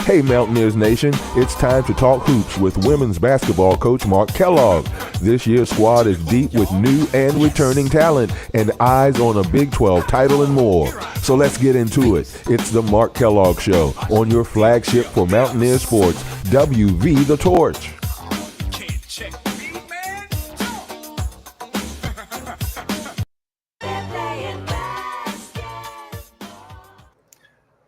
Hey Mountaineers Nation, it's time to talk hoops with women's basketball coach Mark Kellogg. This year's squad is deep with new and returning talent and eyes on a Big 12 title and more. So let's get into it. It's the Mark Kellogg Show on your flagship for Mountaineer sports, WV The Torch.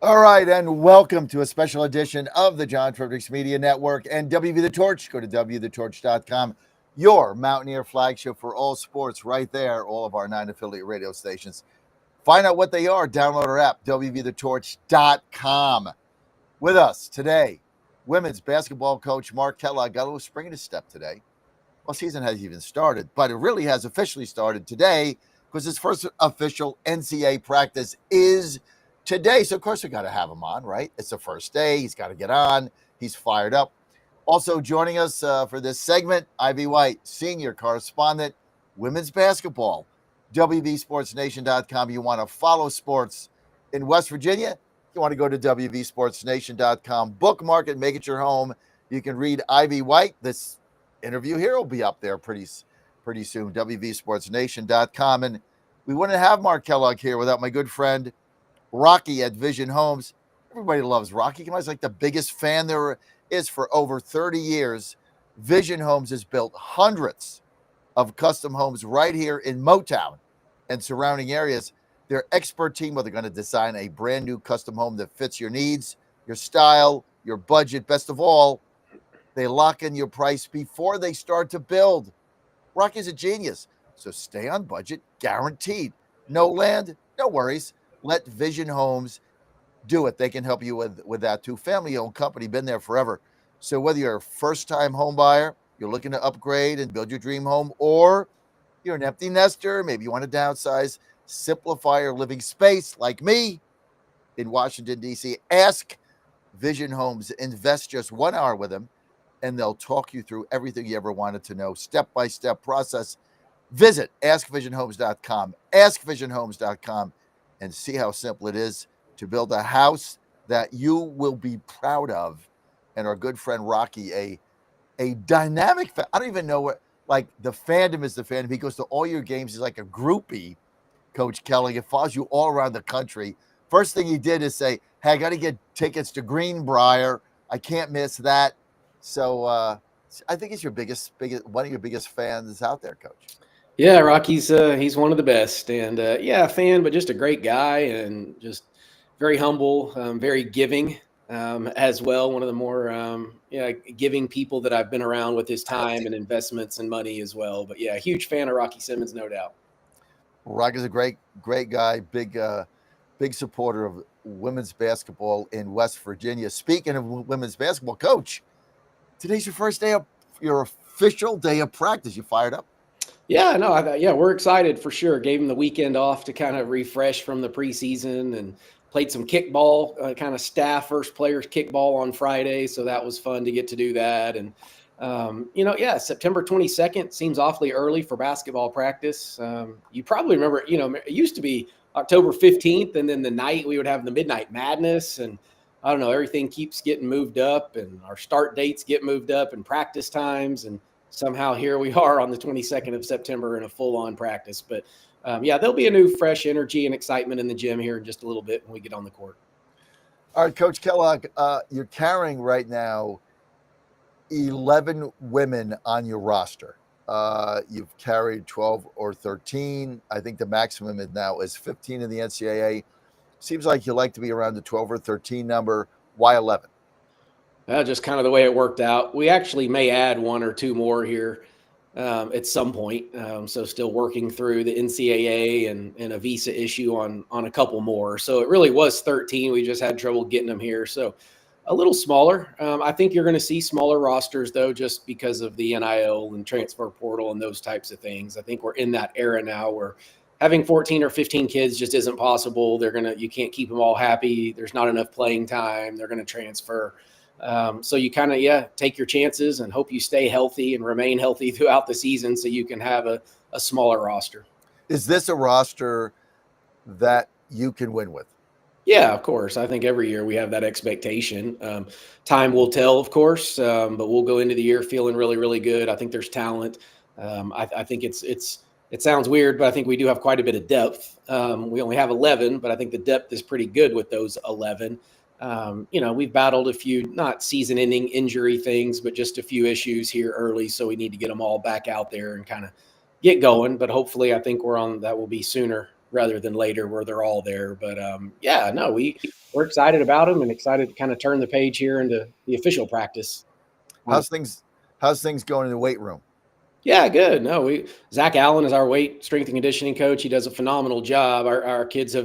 All right, and welcome to a special edition of the John Fredericks Media Network and WV The Torch. Go to WVTheTorch.com, your Mountaineer flagship for all sports, right there, all of our 9 affiliate radio stations. Find out what they are. Download our app, WVTheTorch.com. With us today, women's basketball coach Mark Kellogg. Got a little spring in his step today. Well, season hasn't even started, but it really has officially started today because his first official NCAA practice is today. So, of course, we got to have him on, right? It's the first day. He's got to get on. He's fired up. Also joining us for this segment, Ivy White, senior correspondent, women's basketball, WVSportsNation.com. You want to follow sports in West Virginia? You want to go to WVSportsNation.com. Bookmark it, make it your home. You can read Ivy White. This interview here will be up there pretty soon, WVSportsNation.com. And we wouldn't have Mark Kellogg here without my good friend, Rocky at Vision Homes. Everybody loves Rocky. He's like the biggest fan there is for over 30 years. Vision Homes has built hundreds of custom homes right here in Motown and surrounding areas. Their expert team, they're going to design a brand new custom home that fits your needs, your style, your budget. Best of all, they lock in your price before they start to build. Rocky's a genius. So stay on budget, guaranteed. No land, no worries. Let Vision Homes do it. They can help you with that too. Family-owned company, been there forever. So whether you're a first-time home buyer, you're looking to upgrade and build your dream home, or you're an empty nester, maybe you want to downsize, simplify your living space like me in Washington, D.C., ask Vision Homes. Invest just 1 hour with them, and they'll talk you through everything you ever wanted to know, step-by-step process. Visit AskVisionHomes.com, AskVisionHomes.com, and see how simple it is to build a house that you will be proud of. And our good friend Rocky, a dynamic, I don't even know what, like the fandom is the fandom. He goes to all your games. He's like a groupie, Coach Kelly. It follows you all around the country. First thing he did is say, hey, I got to get tickets to Greenbrier. I can't miss that. So I think he's your biggest, one of your biggest fans out there, Coach. Yeah, Rocky's he's one of the best, and a fan, but just a great guy, and just very humble, very giving as well. One of the more giving people that I've been around with his time and investments and money as well. But yeah, huge fan of Rocky Simmons, no doubt. Rocky's a great guy, big supporter of women's basketball in West Virginia. Speaking of women's basketball, Coach, today's your first day of your official day of practice. You fired up? Yeah, no, we're excited for sure. Gave him the weekend off to kind of refresh from the preseason and played some kickball, kind of staff first players kickball on Friday. So that was fun to get to do that. And, September 22nd seems awfully early for basketball practice. You probably remember, it used to be October 15th, and then the night we would have the Midnight Madness. And I don't know, everything keeps getting moved up, and our start dates get moved up and practice times. And somehow here we are on the 22nd of September in a full-on practice. But, there'll be a new fresh energy and excitement in the gym here in just a little bit when we get on the court. All right, Coach Kellogg, you're carrying right now 11 women on your roster. You've carried 12 or 13. I think the maximum now is 15 in the NCAA. Seems like you like to be around the 12 or 13 number. Why 11? Just kind of the way it worked out. We actually may add one or two more here at some point. So still working through the NCAA and a visa issue on a couple more. So it really was 13. We just had trouble getting them here. So a little smaller. I think you're going to see smaller rosters, though, just because of the NIL and transfer portal and those types of things. I think we're in that era now where having 14 or 15 kids just isn't possible. You can't keep them all happy. There's not enough playing time. They're going to transfer. So you kind of, take your chances and hope you stay healthy and remain healthy throughout the season so you can have a smaller roster. Is this a roster that you can win with? Yeah, of course. I think every year we have that expectation. Time will tell, of course, but we'll go into the year feeling really, really good. I think there's talent. I think it sounds weird, but I think we do have quite a bit of depth. We only have 11, but I think the depth is pretty good with those 11. We've battled a few not season-ending injury things, but just a few issues here early, so we need to get them all back out there and kind of get going. But hopefully, I think that will be sooner rather than later where they're all there. But yeah, no, we're excited about them and excited to kind of turn the page here into the official practice. How's things going in the weight room? Yeah, good. No, Zach Allen is our weight strength and conditioning coach. He does a phenomenal job. Our kids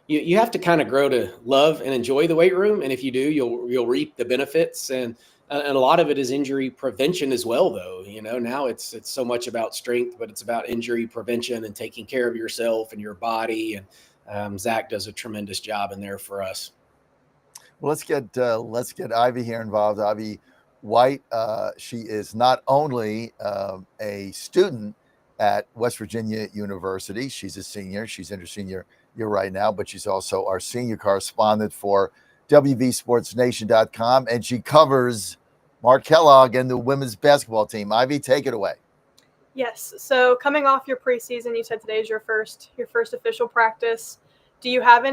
you have to kind of grow to love and enjoy the weight room, and if you do, you'll reap the benefits. And a lot of it is injury prevention as well, though. Now it's so much about strength, but it's about injury prevention and taking care of yourself and your body. And Zach does a tremendous job in there for us. Well, let's get Ivy here involved. Ivy White, she is not only a student at West Virginia University. She's a senior. She's in her senior year right now, but she's also our senior correspondent for WVSportsNation.com, and she covers Mark Kellogg and the women's basketball team. Ivy, take it away. Yes. So coming off your preseason, you said today is your first official practice. Do you have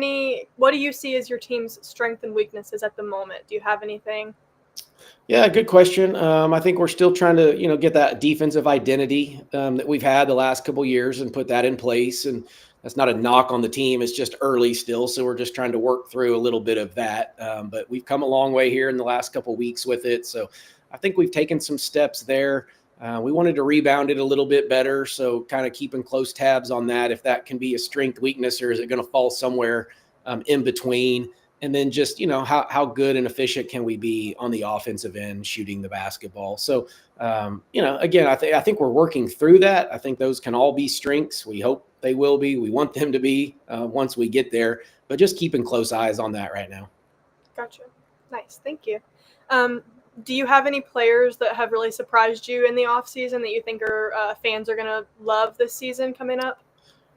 what do you see as your team's strengths and weaknesses at the moment? Do you have anything? Yeah, good question. I think we're still trying to, get that defensive identity that we've had the last couple of years and put that in place. And that's not a knock on the team. It's just early still. So we're just trying to work through a little bit of that. But we've come a long way here in the last couple of weeks with it. So I think we've taken some steps there. We wanted to rebound it a little bit better. So kind of keeping close tabs on that, if that can be a strength, weakness, or is it going to fall somewhere in between? And then just, how good and efficient can we be on the offensive end shooting the basketball? So, again, I think we're working through that. I think those can all be strengths. We hope they will be. We want them to be once we get there, but just keeping close eyes on that right now. Gotcha. Nice. Thank you. Do you have any players that have really surprised you in the offseason that you think fans are going to love this season coming up?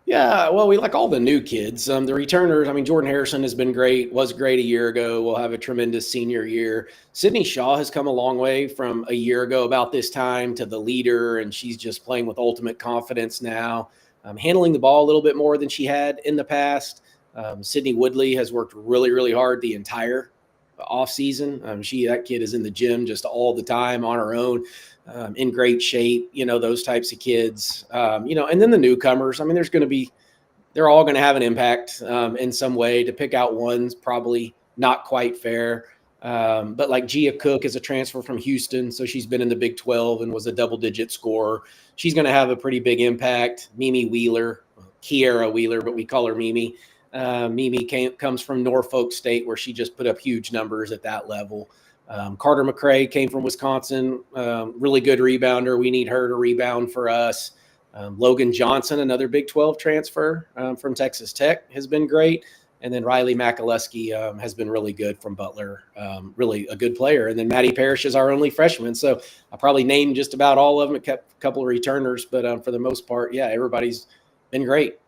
Yeah, well, we like all the new kids. The returners, Jordan Harrison has been great, was great a year ago. We'll have a tremendous senior year. Sydney Shaw has come a long way from a year ago about this time to the leader, and she's just playing with ultimate confidence now, handling the ball a little bit more than she had in the past. Sydney Woodley has worked really, really hard the entire off season. That kid is in the gym just all the time on her own. In great shape, those types of kids, and then the newcomers. They're all going to have an impact in some way. To pick out one's probably not quite fair. But like Gia Cook is a transfer from Houston. So she's been in the Big 12 and was a double-digit scorer. She's going to have a pretty big impact. Kiara Wheeler, but we call her Mimi. Mimi comes from Norfolk State, where she just put up huge numbers at that level. Carter McRae came from Wisconsin, really good rebounder. We need her to rebound for us. Logan Johnson, another Big 12 transfer from Texas Tech, has been great. And then Riley McAleskey has been really good from Butler, really a good player. And then Maddie Parrish is our only freshman. So I probably named just about all of them, kept a couple of returners. But for the most part, yeah, everybody's been great.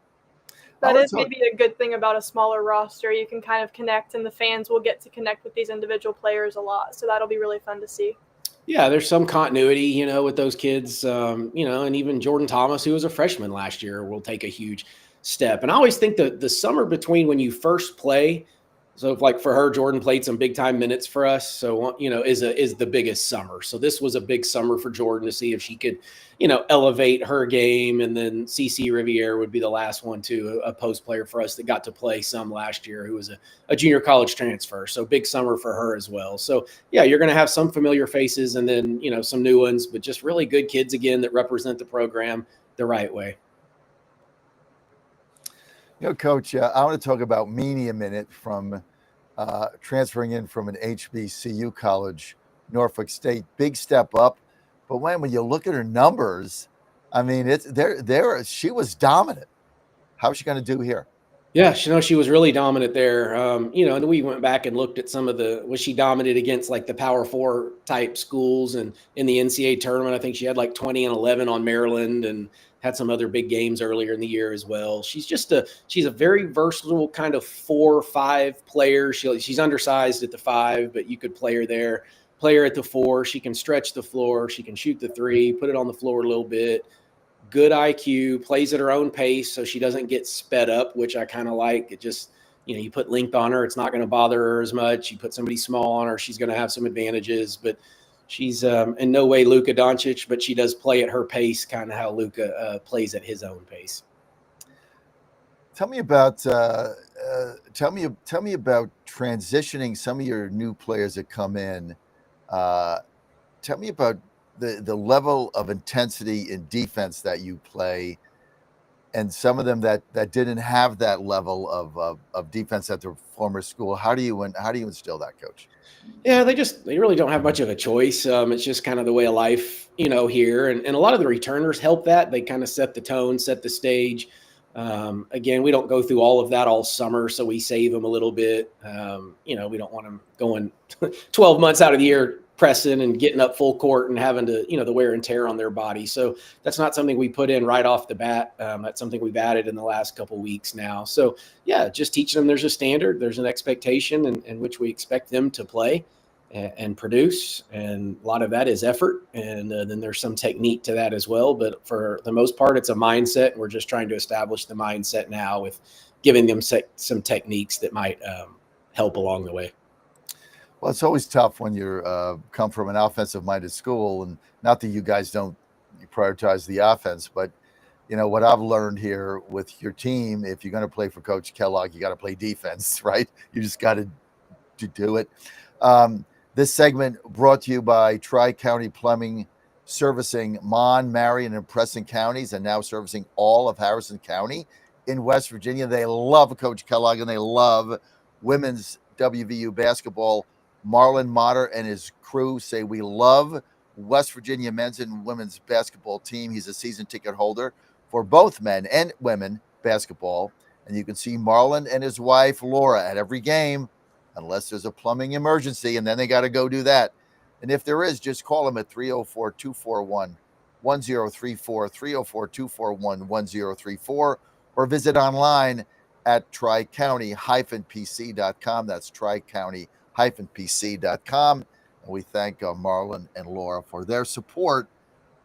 That is maybe a good thing about a smaller roster. You can kind of connect, and the fans will get to connect with these individual players a lot. So that'll be really fun to see. Yeah, there's some continuity, with those kids, and even Jordan Thomas, who was a freshman last year, will take a huge step. And I always think that the summer between when you first play, so if, like for her, Jordan played some big time minutes for us. So, is the biggest summer. So this was a big summer for Jordan to see if she could, elevate her game. And then CC Riviere would be the last one too, a post player for us that got to play some last year, who was a junior college transfer. So big summer for her as well. So yeah, you're going to have some familiar faces and then, some new ones, but just really good kids again that represent the program the right way. Coach, I want to talk about Meany a minute from transferring in from an HBCU college, Norfolk State. Big step up. But when you look at her numbers, it's she was dominant. How's she going to do here? Yeah, she was really dominant there. And we went back and looked at some of was she dominant against like the Power Four type schools, and in the NCAA tournament, I think she had like 20 and 11 on Maryland, and had some other big games earlier in the year as well. She's a very versatile kind of 4-5 player. She's undersized at the 5, but you could play her there, play her at the 4. She can stretch the floor, she can shoot the 3, put it on the floor a little bit. Good IQ, plays at her own pace, so she doesn't get sped up, which I kind of like. It just, you put length on her, it's not going to bother her as much. You put somebody small on her, she's going to have some advantages. But she's in no way Luka Doncic, but she does play at her pace, kind of how Luka plays at his own pace. Tell me about tell me about transitioning some of your new players that come in. Tell me about the level of intensity in defense that you play, and some of them that didn't have that level of defense at their former school. How do you instill that, Coach? Yeah, they really don't have much of a choice. It's just kind of the way of life, here. And a lot of the returners help that. They kind of set the tone, set the stage. Again, we don't go through all of that all summer, so we save them a little bit. We don't want them going 12 months out of the year pressing and getting up full court and having to, the wear and tear on their body. So that's not something we put in right off the bat. That's something we've added in the last couple of weeks now. So yeah, just teaching them there's a standard, there's an expectation in which we expect them to play and produce. And a lot of that is effort. And then there's some technique to that as well. But for the most part, it's a mindset. We're just trying to establish the mindset now with giving them some techniques that might help along the way. Well, it's always tough when you come from an offensive-minded school, and not that you guys don't prioritize the offense, but what I've learned here with your team, if you're going to play for Coach Kellogg, you got to play defense, right? You just got to do it. This segment brought to you by Tri-County Plumbing, servicing Mon, Marion, and Preston counties, and now servicing all of Harrison County in West Virginia. They love Coach Kellogg, and they love women's WVU basketball. Marlon Motter and his crew say we love West Virginia men's and women's basketball team. He's a season ticket holder for both men and women basketball. And you can see Marlon and his wife, Laura, at every game, unless there's a plumbing emergency, and then they got to go do that. And if there is, just call them at 304-241-1034, 304-241-1034, or visit online at tricounty-pc.com. That's tricounty-pc.com. And we thank Marlon and Laura for their support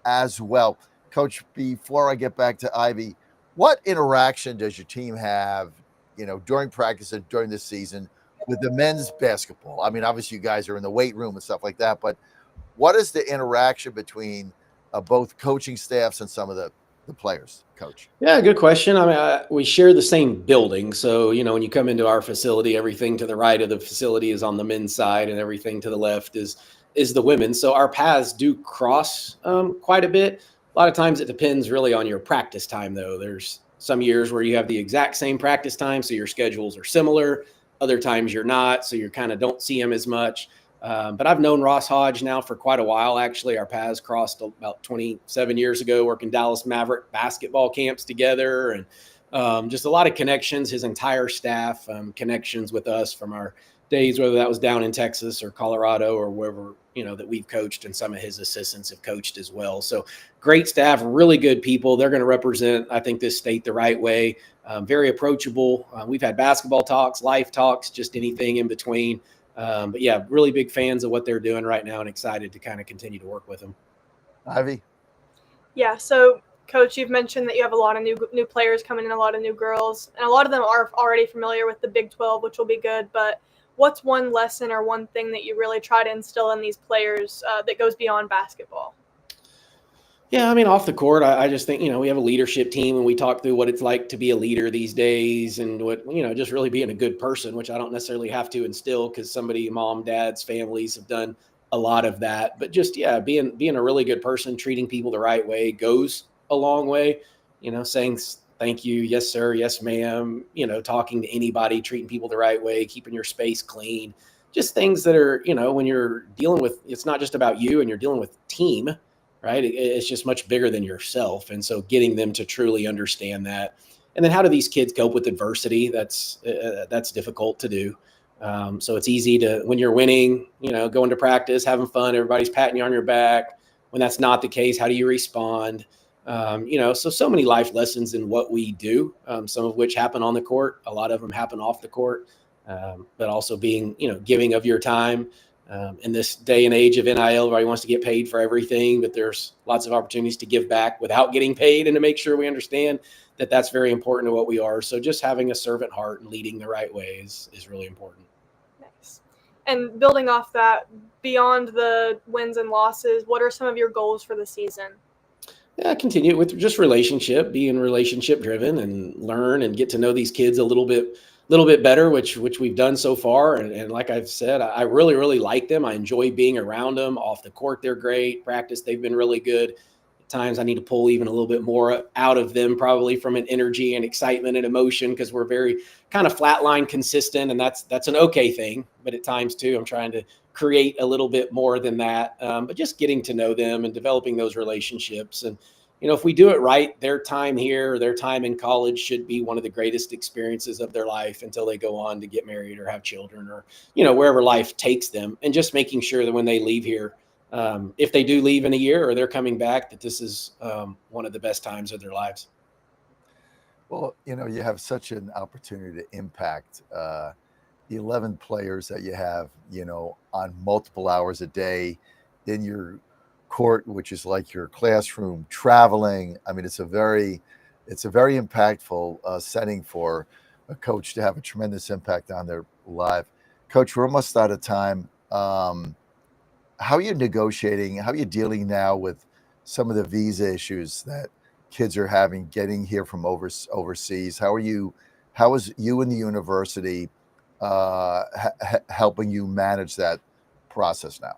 as well. Coach, before I get back to Ivy, what interaction does your team have, during practice and during the season with the men's basketball? I mean, obviously you guys are in the weight room and stuff like that, but what is the interaction between both coaching staffs and some of the players, Coach? Yeah, good question. I mean, we share the same building. So, when you come into our facility, everything to the right of the facility is on the men's side, and everything to the left is the women's. So our paths do cross quite a bit. A lot of times it depends really on your practice time, though. There's some years where you have the exact same practice time, so your schedules are similar. Other times you're not, so you kind of don't see them as much. But I've known Ross Hodge now for quite a while. Actually, our paths crossed about 27 years ago, working Dallas Maverick basketball camps together, and just a lot of connections. His entire staff, connections with us from our days, whether that was down in Texas or Colorado or wherever, that we've coached, and some of his assistants have coached as well. So great staff, really good people. They're going to represent, I think, this state the right way. Very approachable. We've had basketball talks, life talks, just anything in between. But yeah, really big fans of what they're doing right now, and excited to kind of continue to work with them. Ivy? Yeah, so Coach, you've mentioned that you have a lot of new players coming in, a lot of new girls, and a lot of them are already familiar with the Big 12, which will be good. But what's one lesson or one thing that you really try to instill in these players that goes beyond basketball? Yeah, I mean, off the court, I just think, we have a leadership team, and we talk through what it's like to be a leader these days, and what, just really being a good person, which I don't necessarily have to instill, because mom, dads, families have done a lot of that. But just, yeah, being a really good person, treating people the right way goes a long way, saying thank you, yes, sir, yes, ma'am, talking to anybody, treating people the right way, keeping your space clean, just things that are, when you're dealing with, it's not just about you, and you're dealing with team, right? It's just much bigger than yourself. And so getting them to truly understand that. And then how do these kids cope with adversity? That's difficult to do. So it's easy to, when you're winning, going to practice, having fun, everybody's patting you on your back. When that's not the case, how do you respond? So many life lessons in what we do, some of which happen on the court. A lot of them happen off the court, but also being, giving of your time. In this day and age of NIL, everybody wants to get paid for everything, but there's lots of opportunities to give back without getting paid, and to make sure we understand that that's very important to what we are. So just having a servant heart and leading the right way is really important. Nice. And building off that, beyond the wins and losses, what are some of your goals for the season? Yeah, continue with just being relationship driven, and learn and get to know these kids a little bit better, which we've done so far. And like I've said, I really, really like them. I enjoy being around them. Off the court, they're great. Practice, they've been really good. At times I need to pull even a little bit more out of them, probably from an energy and excitement and emotion, because we're very kind of flatline consistent, and that's an okay thing. But at times too, I'm trying to create a little bit more than that. But just getting to know them and developing those relationships. And, if we do it right, their time here, their time in college should be one of the greatest experiences of their life until they go on to get married or have children, or, wherever life takes them. And just making sure that when they leave here, if they do leave in a year or they're coming back, that this is one of the best times of their lives. Well, you have such an opportunity to impact the 11 players that you have, on multiple hours a day in your court, which is like your classroom, traveling. I mean, it's a very impactful setting for a coach to have a tremendous impact on their life. Coach, we're almost out of time. How are you negotiating? How are you dealing now with some of the visa issues that kids are having getting here from overseas? How is you and the university helping you manage that process now?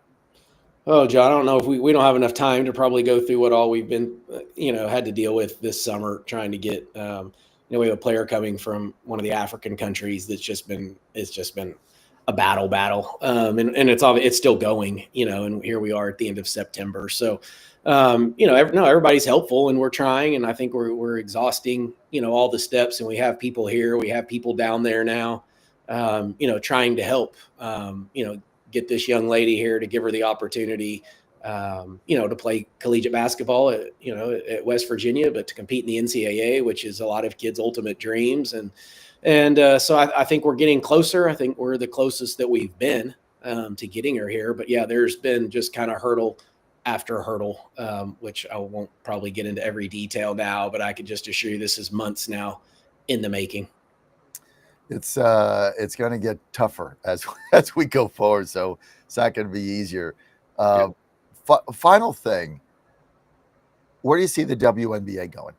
Oh, John, I don't know if we don't have enough time to probably go through what all we've been, had to deal with this summer, trying to get, we have a player coming from one of the African countries it's just been a battle. And it's still going, and here we are at the end of September. So, everybody's helpful, and we're trying, and I think we're exhausting, all the steps, and we have people here, we have people down there now, trying to help, get this young lady here, to give her the opportunity, to play collegiate basketball at West Virginia, but to compete in the NCAA, which is a lot of kids' ultimate dreams. And so I think we're getting closer. I think we're the closest that we've been to getting her here. But yeah, there's been just kind of hurdle after hurdle, which I won't probably get into every detail now, but I can just assure you this is months now in the making. It's going to get tougher as we go forward, so it's not going to be easier. Final thing, where do you see the WNBA going?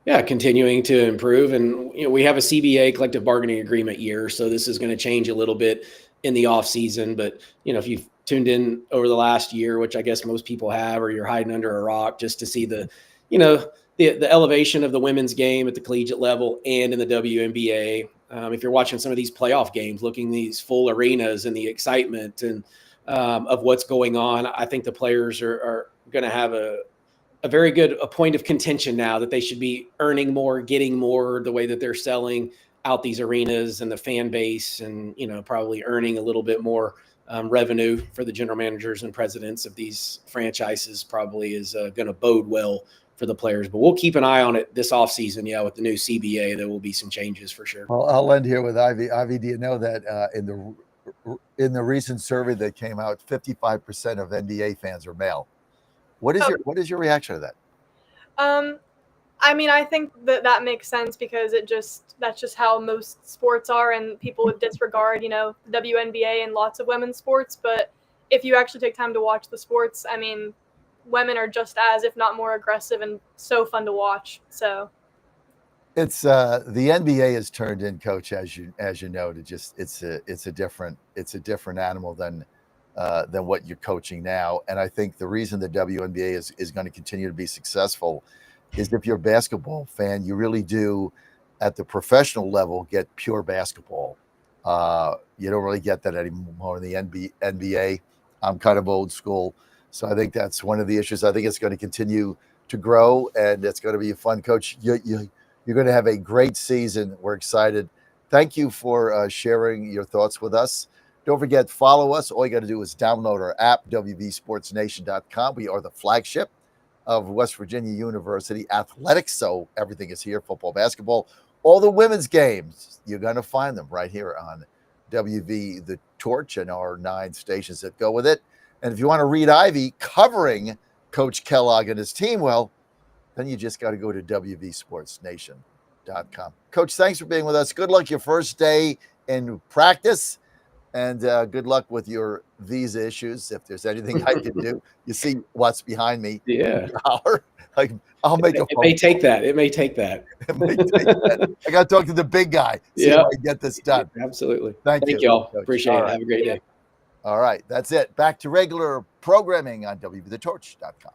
Yeah, continuing to improve, and we have a CBA, collective bargaining agreement year, so this is going to change a little bit in the off season. But if you've tuned in over the last year, which I guess most people have, or you're hiding under a rock, just to see the elevation of the women's game at the collegiate level and in the WNBA. If you're watching some of these playoff games, looking these full arenas and the excitement and of what's going on, I think the players are going to have a very good point of contention now, that they should be earning more, getting more, the way that they're selling out these arenas and the fan base, and probably earning a little bit more revenue for the general managers and presidents of these franchises probably is going to bode well for the players. But we'll keep an eye on it this offseason. Yeah, with the new CBA, there will be some changes for sure. Well, I'll end here with Ivy. Ivy, do you know that in the recent survey that came out, 55% of NBA fans are male? What is your reaction to that? I mean, I think that makes sense, because that's just how most sports are, and people would disregard, the WNBA and lots of women's sports. But if you actually take time to watch the sports, I mean, women are just as, if not more, aggressive and so fun to watch. So it's the NBA has turned in, Coach, as you know, to just it's a different animal than what you're coaching now. And I think the reason the WNBA is going to continue to be successful is, if you're a basketball fan, you really do at the professional level get pure basketball. You don't really get that anymore in the NBA. I'm kind of old school. So I think that's one of the issues. I think it's going to continue to grow, and it's going to be a fun. Coach, You're going to have a great season. We're excited. Thank you for sharing your thoughts with us. Don't forget, follow us. All you got to do is download our app, WVSportsNation.com. We are the flagship of West Virginia University athletics. So everything is here, football, basketball, all the women's games. You're going to find them right here on WV The Torch and our 9 stations that go with it. And if you want to read Ivy covering Coach Kellogg and his team, well, then you just got to go to WVSportsNation.com. Coach, thanks for being with us. Good luck your first day in practice. And good luck with your visa issues. If there's anything I can do, you see what's behind me. Yeah. I'll make a phone. It may take that. It may take that. It may take that. I got to talk to the big guy. See if I can get this done. Absolutely. Thank you. Y'all. Coach. Appreciate it. Have a great day. All right. That's it. Back to regular programming on WVTheTorch.com.